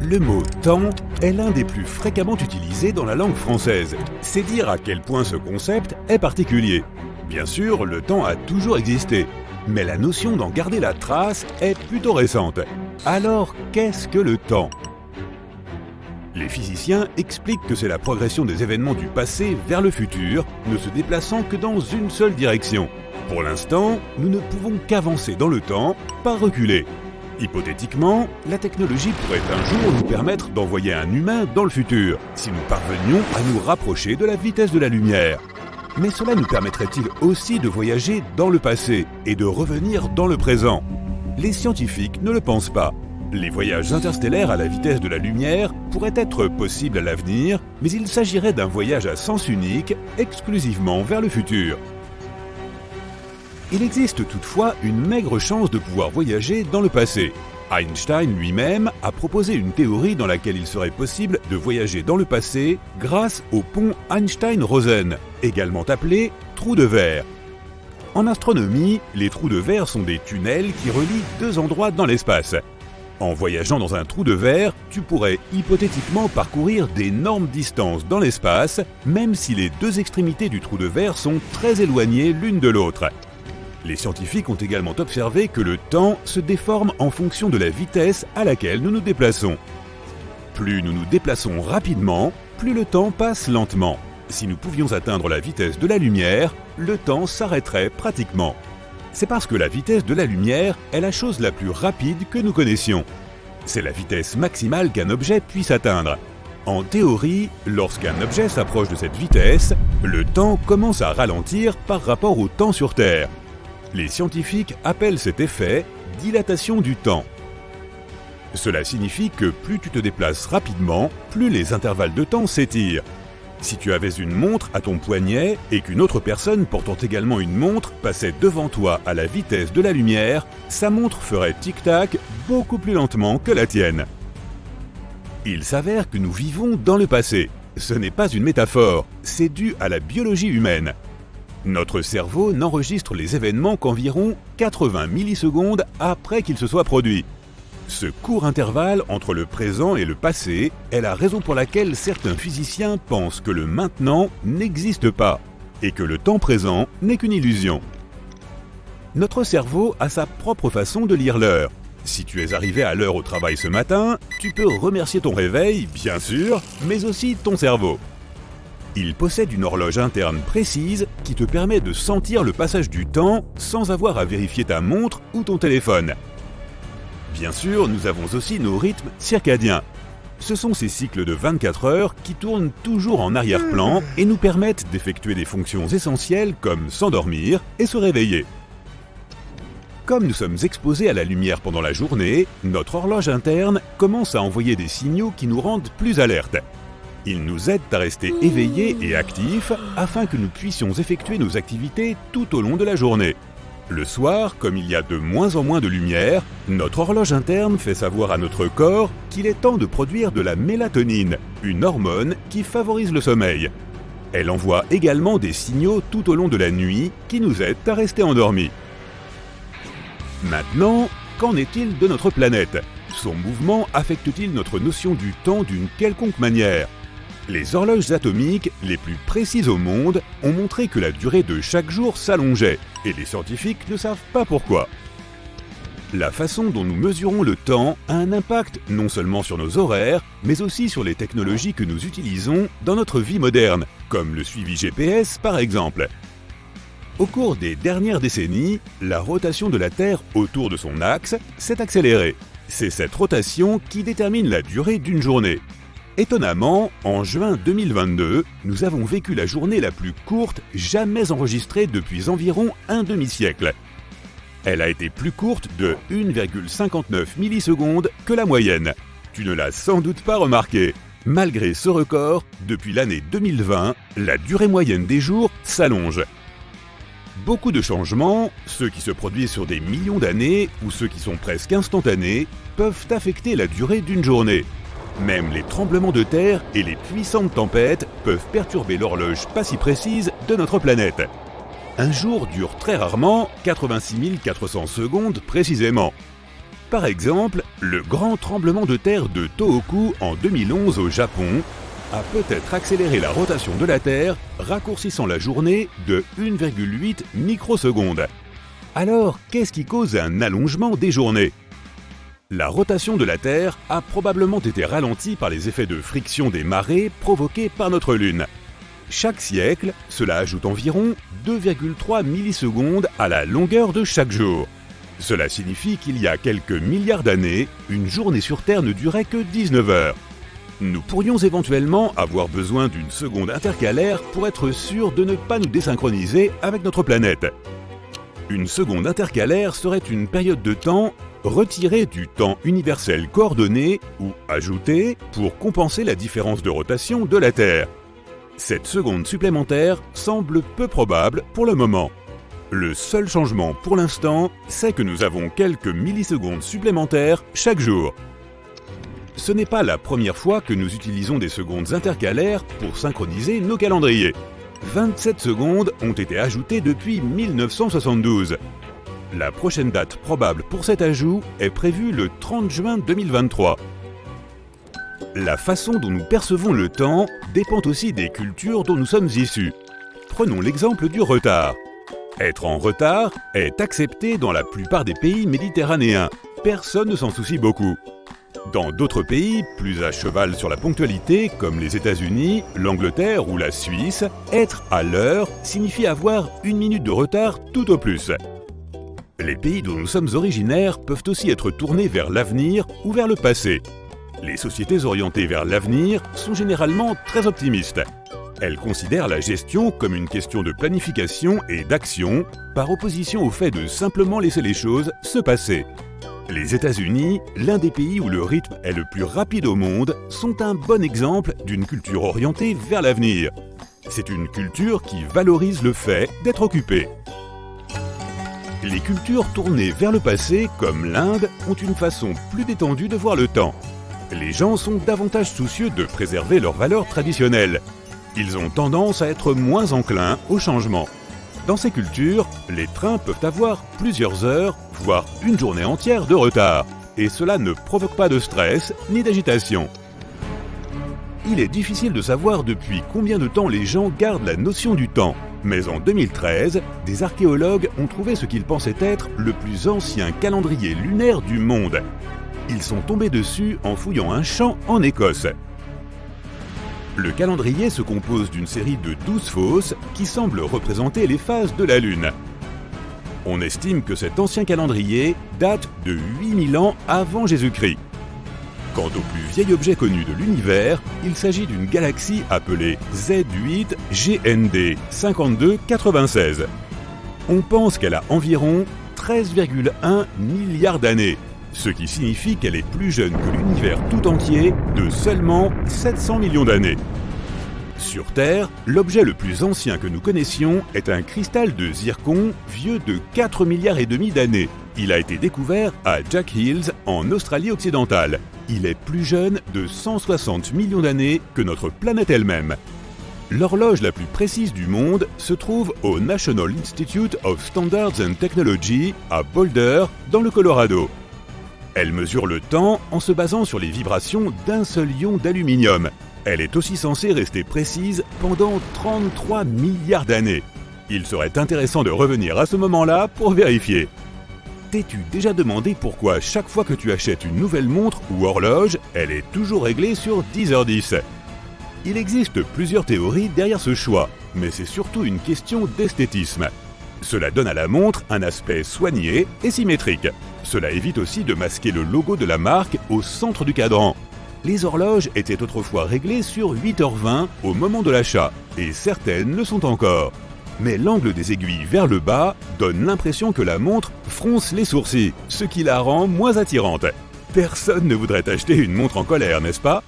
Le mot « temps » est l'un des plus fréquemment utilisés dans la langue française. C'est dire à quel point ce concept est particulier. Bien sûr, le temps a toujours existé, mais la notion d'en garder la trace est plutôt récente. Alors, qu'est-ce que le temps ? Les physiciens expliquent que c'est la progression des événements du passé vers le futur, ne se déplaçant que dans une seule direction. Pour l'instant, nous ne pouvons qu'avancer dans le temps, pas reculer. Hypothétiquement, la technologie pourrait un jour nous permettre d'envoyer un humain dans le futur, si nous parvenions à nous rapprocher de la vitesse de la lumière. Mais cela nous permettrait-il aussi de voyager dans le passé et de revenir dans le présent ? Les scientifiques ne le pensent pas. Les voyages interstellaires à la vitesse de la lumière pourraient être possibles à l'avenir, mais il s'agirait d'un voyage à sens unique, exclusivement vers le futur. Il existe toutefois une maigre chance de pouvoir voyager dans le passé. Einstein lui-même a proposé une théorie dans laquelle il serait possible de voyager dans le passé grâce au pont Einstein-Rosen, également appelé trou de verre. En astronomie, les trous de verre sont des tunnels qui relient deux endroits dans l'espace. En voyageant dans un trou de verre, tu pourrais hypothétiquement parcourir d'énormes distances dans l'espace, même si les deux extrémités du trou de verre sont très éloignées l'une de l'autre. Les scientifiques ont également observé que le temps se déforme en fonction de la vitesse à laquelle nous nous déplaçons. Plus nous nous déplaçons rapidement, plus le temps passe lentement. Si nous pouvions atteindre la vitesse de la lumière, le temps s'arrêterait pratiquement. C'est parce que la vitesse de la lumière est la chose la plus rapide que nous connaissions. C'est la vitesse maximale qu'un objet puisse atteindre. En théorie, lorsqu'un objet s'approche de cette vitesse, le temps commence à ralentir par rapport au temps sur Terre. Les scientifiques appellent cet effet « dilatation du temps ». Cela signifie que plus tu te déplaces rapidement, plus les intervalles de temps s'étirent. Si tu avais une montre à ton poignet et qu'une autre personne portant également une montre passait devant toi à la vitesse de la lumière, sa montre ferait tic-tac beaucoup plus lentement que la tienne. Il s'avère que nous vivons dans le passé. Ce n'est pas une métaphore, c'est dû à la biologie humaine. Notre cerveau n'enregistre les événements qu'environ 80 millisecondes après qu'ils se soient produits. Ce court intervalle entre le présent et le passé est la raison pour laquelle certains physiciens pensent que le maintenant n'existe pas et que le temps présent n'est qu'une illusion. Notre cerveau a sa propre façon de lire l'heure. Si tu es arrivé à l'heure au travail ce matin, tu peux remercier ton réveil, bien sûr, mais aussi ton cerveau. Il possède une horloge interne précise qui te permet de sentir le passage du temps sans avoir à vérifier ta montre ou ton téléphone. Bien sûr, nous avons aussi nos rythmes circadiens. Ce sont ces cycles de 24 heures qui tournent toujours en arrière-plan et nous permettent d'effectuer des fonctions essentielles comme s'endormir et se réveiller. Comme nous sommes exposés à la lumière pendant la journée, notre horloge interne commence à envoyer des signaux qui nous rendent plus alertes. Ils nous aident à rester éveillés et actifs afin que nous puissions effectuer nos activités tout au long de la journée. Le soir, comme il y a de moins en moins de lumière, notre horloge interne fait savoir à notre corps qu'il est temps de produire de la mélatonine, une hormone qui favorise le sommeil. Elle envoie également des signaux tout au long de la nuit qui nous aident à rester endormis. Maintenant, qu'en est-il de notre planète ? Son mouvement affecte-t-il notre notion du temps d'une quelconque manière ? Les horloges atomiques les plus précises au monde ont montré que la durée de chaque jour s'allongeait, et les scientifiques ne savent pas pourquoi. La façon dont nous mesurons le temps a un impact non seulement sur nos horaires, mais aussi sur les technologies que nous utilisons dans notre vie moderne, comme le suivi GPS par exemple. Au cours des dernières décennies, la rotation de la Terre autour de son axe s'est accélérée. C'est cette rotation qui détermine la durée d'une journée. Étonnamment, en juin 2022, nous avons vécu la journée la plus courte jamais enregistrée depuis environ un demi-siècle. Elle a été plus courte de 1,59 millisecondes que la moyenne. Tu ne l'as sans doute pas remarqué. Malgré ce record, depuis l'année 2020, la durée moyenne des jours s'allonge. Beaucoup de changements, ceux qui se produisent sur des millions d'années ou ceux qui sont presque instantanés, peuvent affecter la durée d'une journée. Même les tremblements de terre et les puissantes tempêtes peuvent perturber l'horloge pas si précise de notre planète. Un jour dure très rarement 86 400 secondes précisément. Par exemple, le grand tremblement de terre de Tohoku en 2011 au Japon a peut-être accéléré la rotation de la Terre, raccourcissant la journée de 1,8 microsecondes. Alors, qu'est-ce qui cause un allongement des journées ? La rotation de la Terre a probablement été ralentie par les effets de friction des marées provoqués par notre Lune. Chaque siècle, cela ajoute environ 2,3 millisecondes à la longueur de chaque jour. Cela signifie qu'il y a quelques milliards d'années, une journée sur Terre ne durait que 19 heures. Nous pourrions éventuellement avoir besoin d'une seconde intercalaire pour être sûr de ne pas nous désynchroniser avec notre planète. Une seconde intercalaire serait une période de temps retirée du temps universel coordonné ou ajoutée pour compenser la différence de rotation de la Terre. Cette seconde supplémentaire semble peu probable pour le moment. Le seul changement pour l'instant, c'est que nous avons quelques millisecondes supplémentaires chaque jour. Ce n'est pas la première fois que nous utilisons des secondes intercalaires pour synchroniser nos calendriers. 27 secondes ont été ajoutées depuis 1972. La prochaine date probable pour cet ajout est prévue le 30 juin 2023. La façon dont nous percevons le temps dépend aussi des cultures dont nous sommes issus. Prenons l'exemple du retard. Être en retard est accepté dans la plupart des pays méditerranéens. Personne ne s'en soucie beaucoup. Dans d'autres pays, plus à cheval sur la ponctualité, comme les États-Unis, l'Angleterre ou la Suisse, être à l'heure signifie avoir 1 minute de retard tout au plus. Les pays dont nous sommes originaires peuvent aussi être tournés vers l'avenir ou vers le passé. Les sociétés orientées vers l'avenir sont généralement très optimistes. Elles considèrent la gestion comme une question de planification et d'action, par opposition au fait de simplement laisser les choses se passer. Les États-Unis, l'un des pays où le rythme est le plus rapide au monde, sont un bon exemple d'une culture orientée vers l'avenir. C'est une culture qui valorise le fait d'être occupé. Les cultures tournées vers le passé, comme l'Inde, ont une façon plus détendue de voir le temps. Les gens sont davantage soucieux de préserver leurs valeurs traditionnelles. Ils ont tendance à être moins enclins au changement. Dans ces cultures, les trains peuvent avoir plusieurs heures, voire une journée entière de retard, et cela ne provoque pas de stress ni d'agitation. Il est difficile de savoir depuis combien de temps les gens gardent la notion du temps, mais en 2013, des archéologues ont trouvé ce qu'ils pensaient être le plus ancien calendrier lunaire du monde. Ils sont tombés dessus en fouillant un champ en Écosse. Le calendrier se compose d'une série de 12 fosses qui semblent représenter les phases de la Lune. On estime que cet ancien calendrier date de 8000 ans avant Jésus-Christ. Quant au plus vieil objet connu de l'univers, il s'agit d'une galaxie appelée Z8 GND 5296. On pense qu'elle a environ 13,1 milliards d'années, ce qui signifie qu'elle est plus jeune que l'univers tout entier de seulement 700 millions d'années. Sur Terre, l'objet le plus ancien que nous connaissions est un cristal de zircon vieux de 4 milliards et demi d'années. Il a été découvert à Jack Hills en Australie occidentale. Il est plus jeune de 160 millions d'années que notre planète elle-même. L'horloge la plus précise du monde se trouve au National Institute of Standards and Technology à Boulder, dans le Colorado. Elle mesure le temps en se basant sur les vibrations d'un seul ion d'aluminium. Elle est aussi censée rester précise pendant 33 milliards d'années. Il serait intéressant de revenir à ce moment-là pour vérifier. T'es-tu déjà demandé pourquoi chaque fois que tu achètes une nouvelle montre ou horloge, elle est toujours réglée sur 10h10 ? Il existe plusieurs théories derrière ce choix, mais c'est surtout une question d'esthétisme. Cela donne à la montre un aspect soigné et symétrique. Cela évite aussi de masquer le logo de la marque au centre du cadran. Les horloges étaient autrefois réglées sur 8h20 au moment de l'achat, et certaines le sont encore. Mais l'angle des aiguilles vers le bas donne l'impression que la montre fronce les sourcils, ce qui la rend moins attirante. Personne ne voudrait acheter une montre en colère, n'est-ce pas ?